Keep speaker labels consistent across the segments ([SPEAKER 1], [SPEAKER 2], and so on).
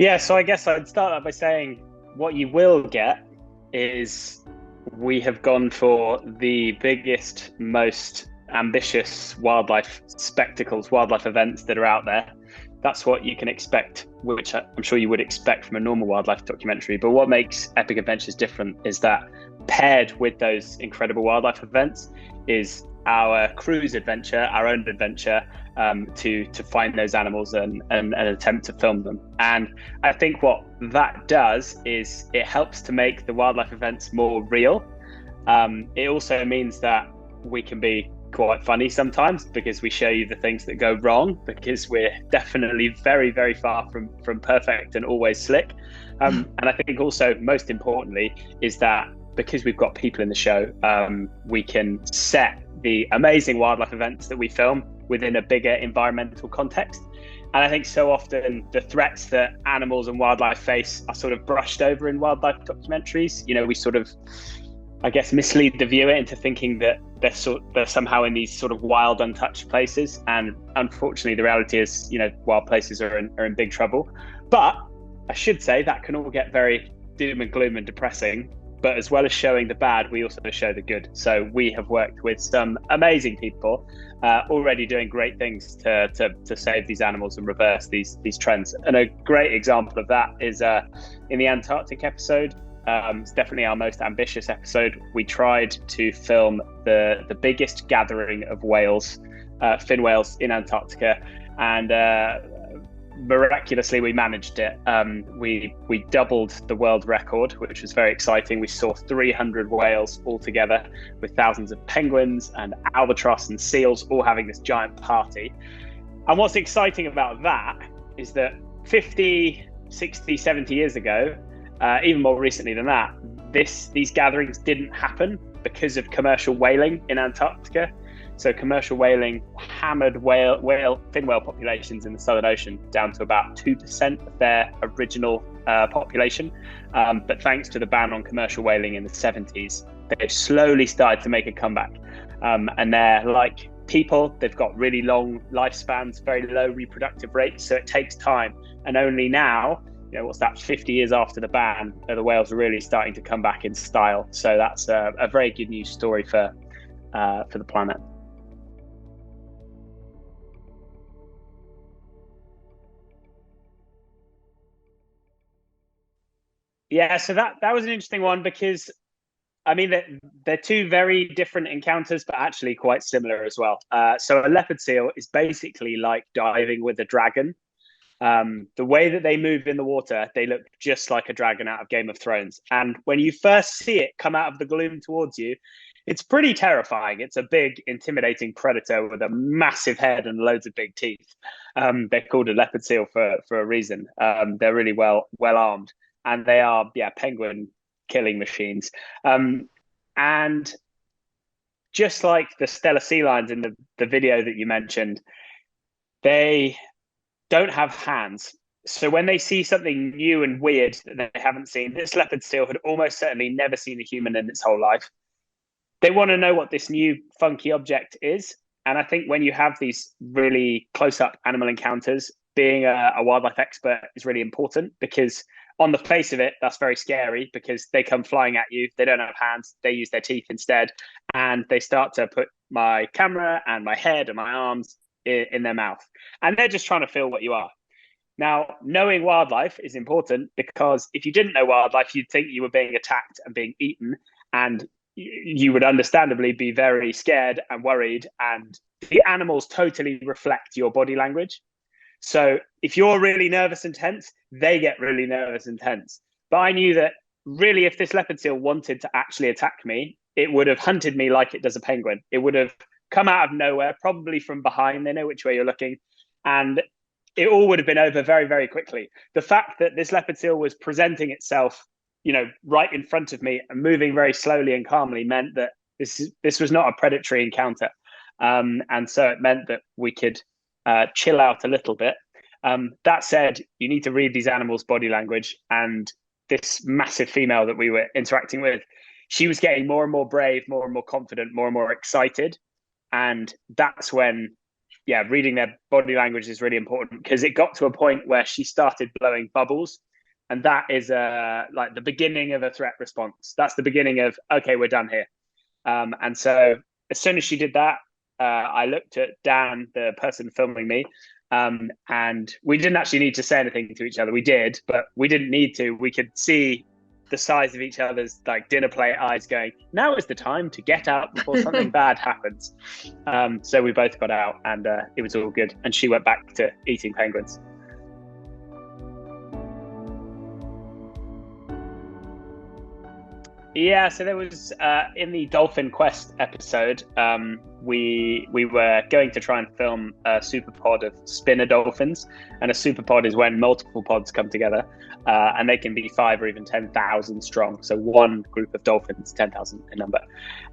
[SPEAKER 1] Yeah, so I guess I'd start out by saying what you will get is we have gone for the biggest, most ambitious wildlife spectacles, wildlife events that are out there. That's what you can expect, which I'm sure you would expect from a normal wildlife documentary. But what makes Epic Adventures different is that paired with those incredible wildlife events is our cruise adventure, our own adventure, to find those animals and attempt to film them. And I think what that does is it helps to make the wildlife events more real. It also means that we can be quite funny sometimes because we show you the things that go wrong because we're definitely very, very far from perfect and always slick. And I think also most importantly is that because we've got people in the show, we can set the amazing wildlife events that we film within a bigger environmental context. And I think so often the threats that animals and wildlife face are sort of brushed over in wildlife documentaries. You know, we sort of, I guess, mislead the viewer into thinking that they're somehow in these sort of wild, untouched places. And unfortunately, the reality is, you know, wild places are in big trouble. But I should say that can all get very doom and gloom and depressing. But as well as showing the bad, we also show the good. So we have worked with some amazing people already doing great things to save these animals and reverse these trends. And a great example of that is in the Antarctic episode. It's definitely our most ambitious episode. We tried to film the biggest gathering of whales, fin whales in Antarctica, and miraculously we managed it. We doubled the world record, which was very exciting. We saw 300 whales all together with thousands of penguins and albatross and seals all having this giant party. And what's exciting about that is that 50, 60, 70 years ago, even more recently than that, these gatherings didn't happen because of commercial whaling in Antarctica. So commercial whaling hammered fin whale populations in the Southern Ocean down to about 2% of their original population. But thanks to the ban on commercial whaling in the 70s, they've slowly started to make a comeback. And they're like people, they've got really long lifespans, very low reproductive rates. So it takes time. And only now, you know, what's that, 50 years after the ban, the whales are really starting to come back in style. So that's a very good news story for the planet. Yeah, so that was an interesting one because I mean they're two very different encounters, but actually quite similar as well. So a leopard seal is basically like diving with a dragon. The way that they move in the water, they look just like a dragon out of Game of Thrones. And when you first see it come out of the gloom towards you, it's pretty terrifying. It's a big, intimidating predator with a massive head and loads of big teeth. They're called a leopard seal for a reason. They're really well armed, and they are penguin killing machines. And just like the Steller sea lions in the video that you mentioned, they don't have hands. So when they see something new and weird that they haven't seen, this leopard seal had almost certainly never seen a human in its whole life. They want to know what this new funky object is. And I think when you have these really close up animal encounters, being a wildlife expert is really important because on the face of it, that's very scary because they come flying at you. They don't have hands. They use their teeth instead. And they start to put my camera and my head and my arms in their mouth. And they're just trying to feel what you are. Now, knowing wildlife is important because if you didn't know wildlife, you'd think you were being attacked and being eaten. And you would understandably be very scared and worried. And the animals totally reflect your body language. So if you're really nervous and tense, they get really nervous and tense. But I knew that really, if this leopard seal wanted to actually attack me, it would have hunted me like it does a penguin. It would have come out of nowhere, probably from behind. They know which way you're looking. And it all would have been over very, very quickly. The fact that this leopard seal was presenting itself, you know, right in front of me and moving very slowly and calmly meant that this was not a predatory encounter. And so it meant that we could chill out a little bit. That said, you need to read these animals' body language. And this massive female that we were interacting with, she was getting more and more brave, more and more confident, more and more excited. And that's when yeah, reading their body language is really important, because it got to a point where she started blowing bubbles. And that is like the beginning of a threat response. That's the beginning of, okay, we're done here. And so as soon as she did that, I looked at Dan, the person filming me, and we didn't actually need to say anything to each other. We did, but we didn't need to. We could see the size of each other's like dinner plate eyes going, now is the time to get out before something bad happens. So we both got out, and it was all good. And she went back to eating penguins. Yeah, so there was in the Dolphin Quest episode, we were going to try and film a super pod of spinner dolphins, and a super pod is when multiple pods come together, and they can be 5 or even 10,000 strong. So one group of dolphins, 10,000 in number,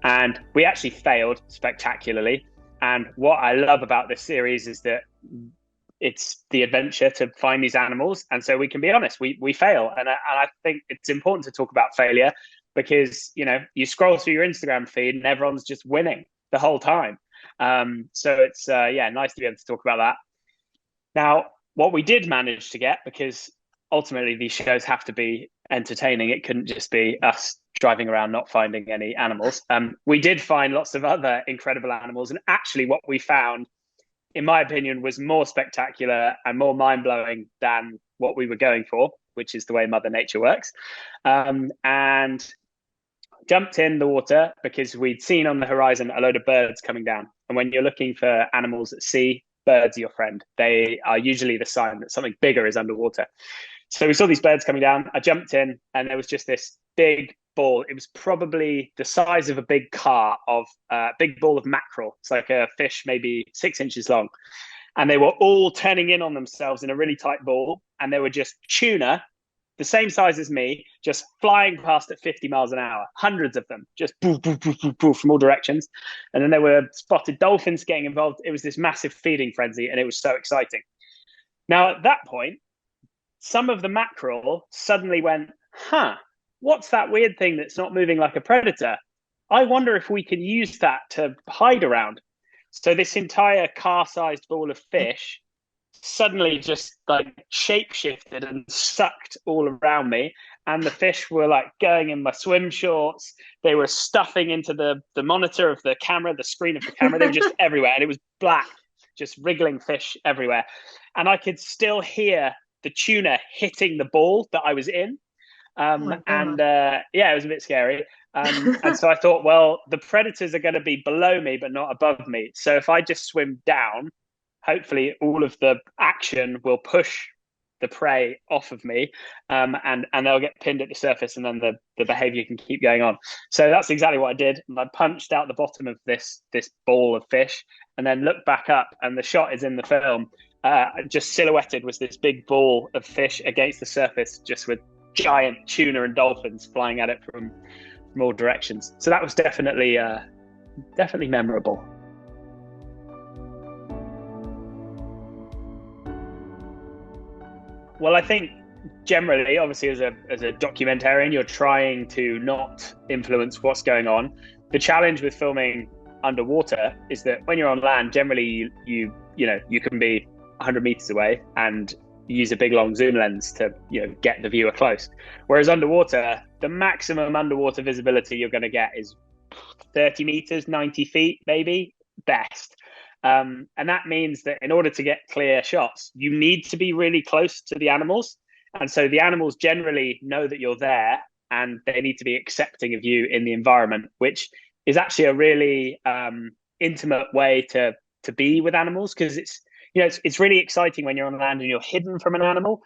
[SPEAKER 1] and we actually failed spectacularly. And what I love about this series is that it's the adventure to find these animals, and so we can be honest, we fail, and I think it's important to talk about failure, because you scroll through your Instagram feed and everyone's just winning the whole time. So it's nice to be able to talk about that. Now, what we did manage to get, because ultimately these shows have to be entertaining, it couldn't just be us driving around not finding any animals. We did find lots of other incredible animals, and actually what we found, in my opinion, was more spectacular and more mind-blowing than what we were going for, which is the way Mother Nature works. And jumped in the water because we'd seen on the horizon a load of birds coming down. And when you're looking for animals at sea, birds are your friend. They are usually the sign that something bigger is underwater. So we saw these birds coming down. I jumped in, and there was just this big ball. It was probably the size of a big car of a big ball of mackerel. It's like a fish, maybe 6 inches long. And they were all turning in on themselves in a really tight ball. And they were just tuna, the same size as me, just flying past at 50 miles an hour, hundreds of them, just poof, poof, poof, poof, poof, from all directions. And then there were spotted dolphins getting involved. It was this massive feeding frenzy, and it was so exciting. Now, at that point, some of the mackerel suddenly went, what's that weird thing that's not moving like a predator? I wonder if we can use that to hide around. So this entire car-sized ball of fish suddenly just like shape shifted and sucked all around me, and the fish were like going in my swim shorts. They were stuffing into the monitor of the camera, the screen of the camera. They were just everywhere, and it was black, just wriggling fish everywhere. And I could still hear the tuna hitting the ball that I was in. It was a bit scary. And so I thought, well, the predators are going to be below me but not above me, so if I just swim down, hopefully all of the action will push the prey off of me, and they'll get pinned at the surface, and then the behavior can keep going on. So that's exactly what I did. And I punched out the bottom of this ball of fish, and then looked back up, and the shot is in the film. Just silhouetted was this big ball of fish against the surface, just with giant tuna and dolphins flying at it from all directions. So that was definitely memorable. Well, I think generally, obviously, as a documentarian, you're trying to not influence what's going on. The challenge with filming underwater is that when you're on land, generally you can be 100 meters away and use a big long zoom lens to get the viewer close. Whereas underwater, the maximum underwater visibility you're going to get is 30 meters, 90 feet, maybe best. And that means that in order to get clear shots, you need to be really close to the animals. And so the animals generally know that you're there, and they need to be accepting of you in the environment, which is actually a really intimate way to be with animals, because it's really exciting when you're on land and you're hidden from an animal.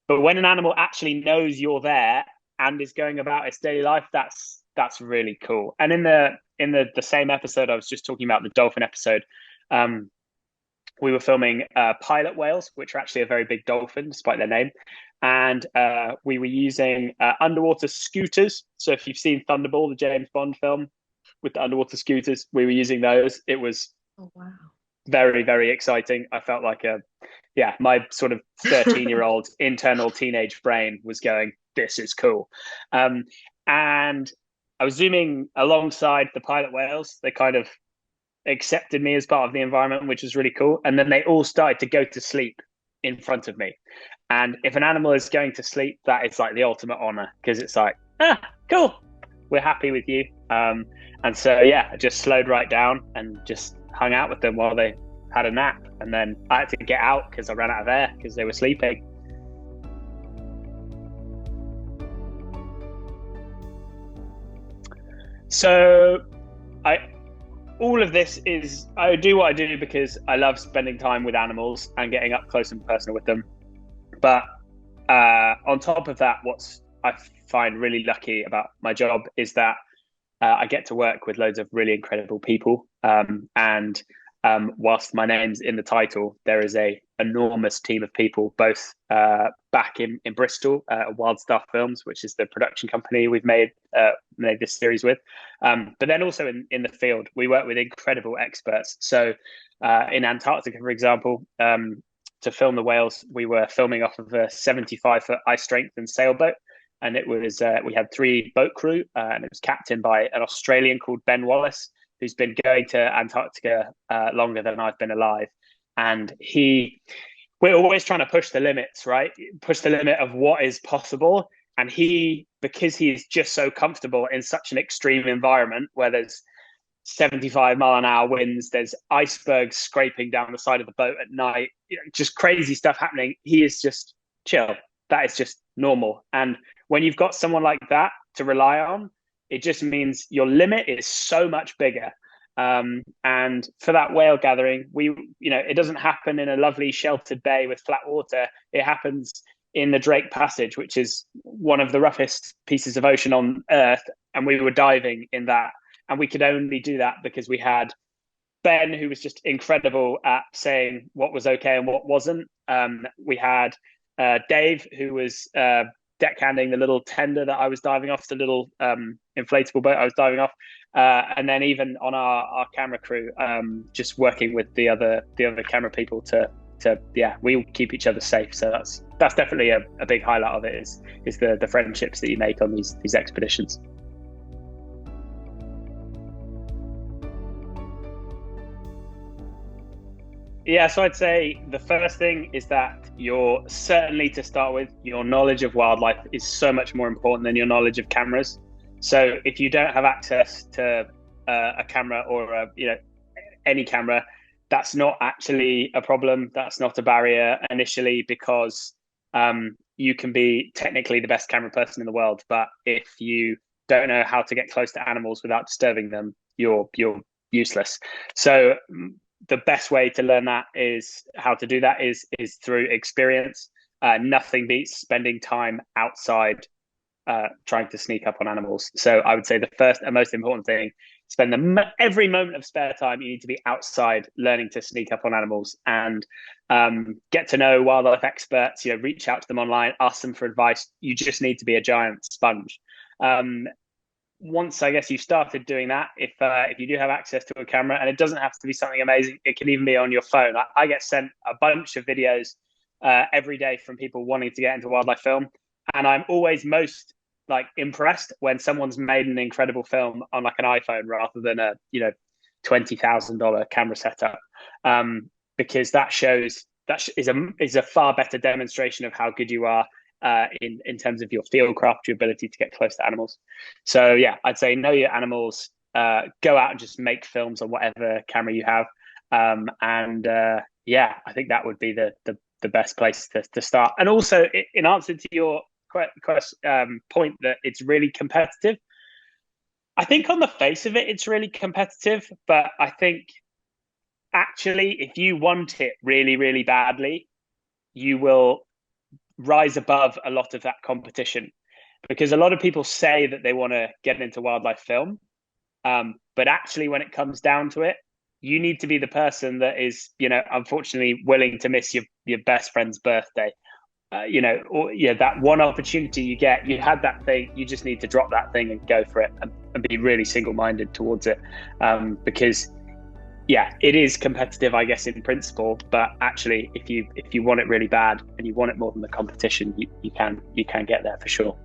[SPEAKER 1] But when an animal actually knows you're there and is going about its daily life, that's really cool. And in the same episode I was just talking about, the dolphin episode, we were filming pilot whales, which are actually a very big dolphin, despite their name. And we were using underwater scooters. So if you've seen Thunderball, the James Bond film with the underwater scooters, we were using those. It was very, very exciting. I felt like my sort of 13-year-old internal teenage brain was going, this is cool. And I was zooming alongside the pilot whales. They kind of accepted me as part of the environment, which was really cool. And then they all started to go to sleep in front of me. And if an animal is going to sleep, that is like the ultimate honor, because it's like, cool, we're happy with you. And so, yeah, I just slowed right down and just hung out with them while they had a nap. And then I had to get out because I ran out of air because they were sleeping. So all of this is, I do what I do because I love spending time with animals and getting up close and personal with them. But on top of that, what I find really lucky about my job is that I get to work with loads of really incredible people. And whilst my name's in the title, there is a enormous team of people, both back in Bristol, Wild Star Films, which is the production company we've made this series with. But then also in the field, we work with incredible experts. So in Antarctica, for example, to film the whales, we were filming off of a 75-foot ice strengthened sailboat. And it was we had 3 boat crew, and it was captained by an Australian called Ben Wallace, who's been going to Antarctica longer than I've been alive. And we're always trying to push the limits, right? Push the limit of what is possible. And because he's just so comfortable in such an extreme environment where there's 75-mile-an-hour winds, there's icebergs scraping down the side of the boat at night, just crazy stuff happening. He is just chill. That is just normal. And when you've got someone like that to rely on, it just means your limit is so much bigger. And for that whale gathering, it doesn't happen in a lovely sheltered bay with flat water. It happens in the Drake Passage, which is one of the roughest pieces of ocean on Earth. And we were diving in that. And we could only do that because we had Ben, who was just incredible at saying what was okay and what wasn't. We had Dave, who was deckhanding the little tender that I was diving off, the little inflatable boat I was diving off, and then even on our camera crew, just working with the other camera people to we all keep each other safe. So that's definitely a big highlight of it is the friendships that you make on these expeditions. Yeah, so I'd say the first thing is that certainly to start with, your knowledge of wildlife is so much more important than your knowledge of cameras. So if you don't have access to a camera or any camera, that's not actually a problem. That's not a barrier initially, because you can be technically the best camera person in the world, but if you don't know how to get close to animals without disturbing them, you're useless. So the best way to learn that is through experience. Nothing beats spending time outside trying to sneak up on animals. So I would say the first and most important thing, spend every moment of spare time you need to be outside learning to sneak up on animals, and get to know wildlife experts. Reach out to them online, ask them for advice. You just need to be a giant sponge. Once I guess you started doing that, if you do have access to a camera, and it doesn't have to be something amazing, it can even be on your phone. I get sent a bunch of videos every day from people wanting to get into wildlife film, and I'm always most impressed when someone's made an incredible film on like an iPhone rather than a $20,000 camera setup, because that is a far better demonstration of how good you are in terms of your field craft, your ability to get close to animals. So yeah, I'd say know your animals, go out and just make films on whatever camera you have. I think that would be the best place to start. And also, in answer to your point that it's really competitive, I think on the face of it, it's really competitive, but I think actually, if you want it really, really badly, you will rise above a lot of that competition, because a lot of people say that they want to get into wildlife film, but actually when it comes down to it, you need to be the person that is unfortunately willing to miss your best friend's birthday, that one opportunity you get. You had that thing, you just need to drop that thing and go for it, and be really single-minded towards it, because it is competitive, I guess, in principle, but actually, if you want it really bad and you want it more than the competition, you can get there for sure.